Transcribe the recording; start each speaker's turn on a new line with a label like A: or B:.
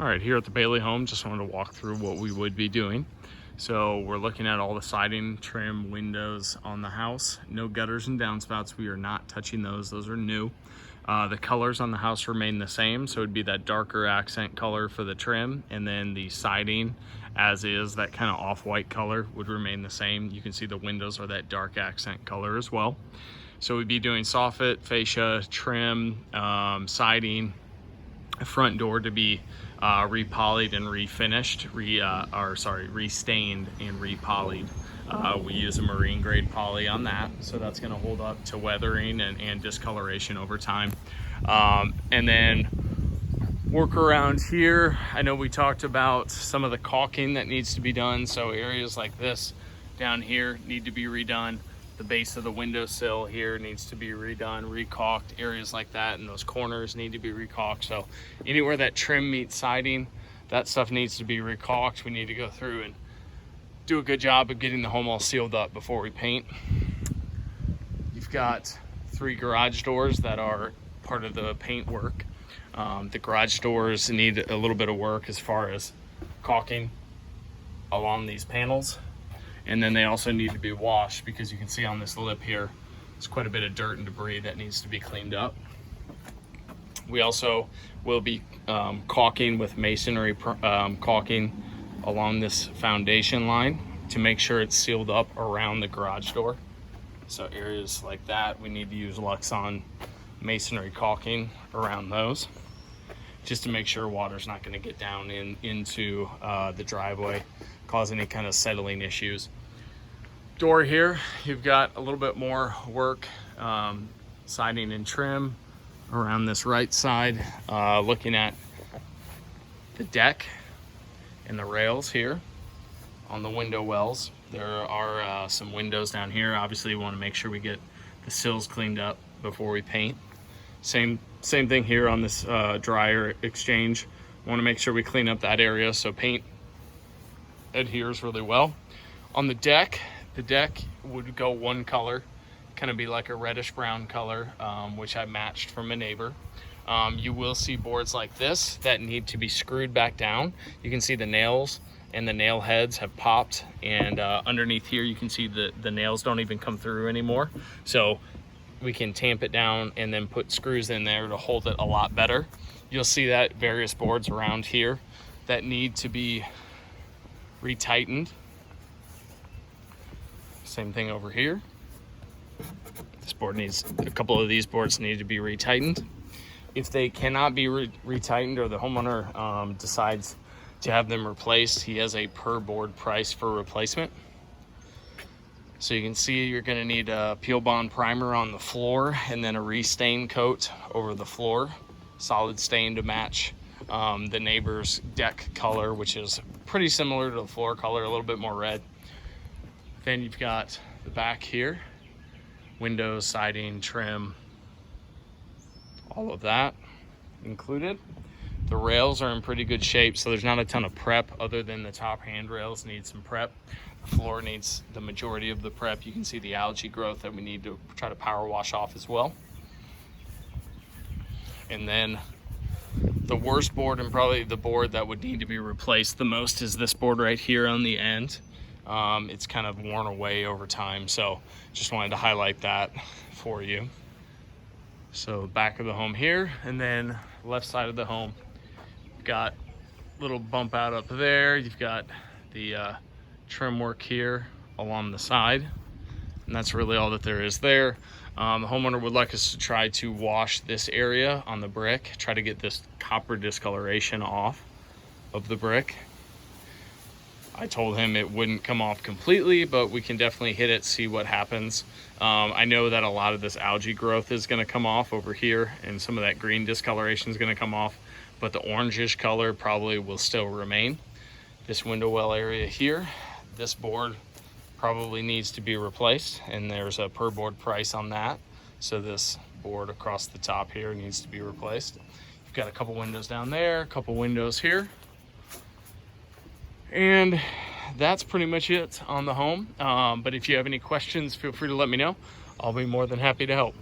A: All right, here at the Bailey home, just wanted to walk through what we would be doing. So we're looking at all the siding, trim, windows on the house. No gutters and downspouts. We are not touching those. Those are new. The colors on the house remain the same. So it'd be that darker accent color for the trim, and then the siding as is, that kind of off-white color would remain the same. You can see the windows are that dark accent color as well. So we'd be doing soffit, fascia, trim, siding, front door to be repolyed and refinished, restained and repolyed. We use a marine grade poly on that, so that's going to hold up to weathering and discoloration over time. And then work around here. I know we talked about some of the caulking that needs to be done, so areas like this down here need to be redone. The base of the windowsill here needs to be redone, recaulked. Areas like that and those corners need to be recaulked. So anywhere that trim meets siding, that stuff needs to be recaulked. We need to go through and do a good job of getting the home all sealed up before we paint. You've got 3 garage doors that are part of the paint work. The garage doors need a little bit of work as far as caulking along these panels. And then they also need to be washed, because you can see on this lip here, there's quite a bit of dirt and debris that needs to be cleaned up. We also will be caulking with masonry caulking along this foundation line to make sure it's sealed up around the garage door. So areas like that, we need to use Luxon masonry caulking around those, just to make sure water's not going to get down into the driveway, cause any kind of settling issues. Door here, you've got a little bit more work, siding and trim around this right side. Looking at the deck and the rails here on the window wells. There are some windows down here. Obviously, we want to make sure we get the sills cleaned up before we paint. Same thing here on this dryer exchange. We want to make sure we clean up that area so paint adheres really well. On the deck would go one color, kind of be like a reddish brown color, which I matched from a neighbor. You will see boards like this that need to be screwed back down. You can see the nails and the nail heads have popped, and underneath here you can see the nails don't even come through anymore. So we can tamp it down and then put screws in there to hold it a lot better. You'll see that various boards around here that need to be retightened. Same thing over here. This board needs, a couple of these boards need to be retightened. If they cannot be retightened, or the homeowner decides to have them replaced, he has a per board price for replacement. So you can see you're going to need a Peel Bond primer on the floor, and then a restain coat over the floor, solid stain to match the neighbor's deck color, which is pretty similar to the floor color, a little bit more red. Then you've got the back here, windows, siding, trim, all of that included. The rails are in pretty good shape, so there's not a ton of prep other than the top handrails need some prep. The floor needs the majority of the prep. You can see the algae growth that we need to try to power wash off as well. And then the worst board, and probably the board that would need to be replaced the most, is this board right here on the end. It's kind of worn away over time, so just wanted to highlight that for you. So back of the home here, and then left side of the home, you've got a little bump out up there. You've got the trim work here along the side, and that's really all that there is there. The homeowner would like us to try to wash this area on the brick, try to get this copper discoloration off of the brick. I told him it wouldn't come off completely, but we can definitely hit it, see what happens. I know that a lot of this algae growth is going to come off over here, and some of that green discoloration is going to come off, but the orangish color probably will still remain. This window well area here, this board probably needs to be replaced, and there's a per board price on that. So this board across the top here needs to be replaced. You've got a couple windows down there, a couple windows here. And that's pretty much it on the home. But if you have any questions, feel free to let me know. I'll be more than happy to help.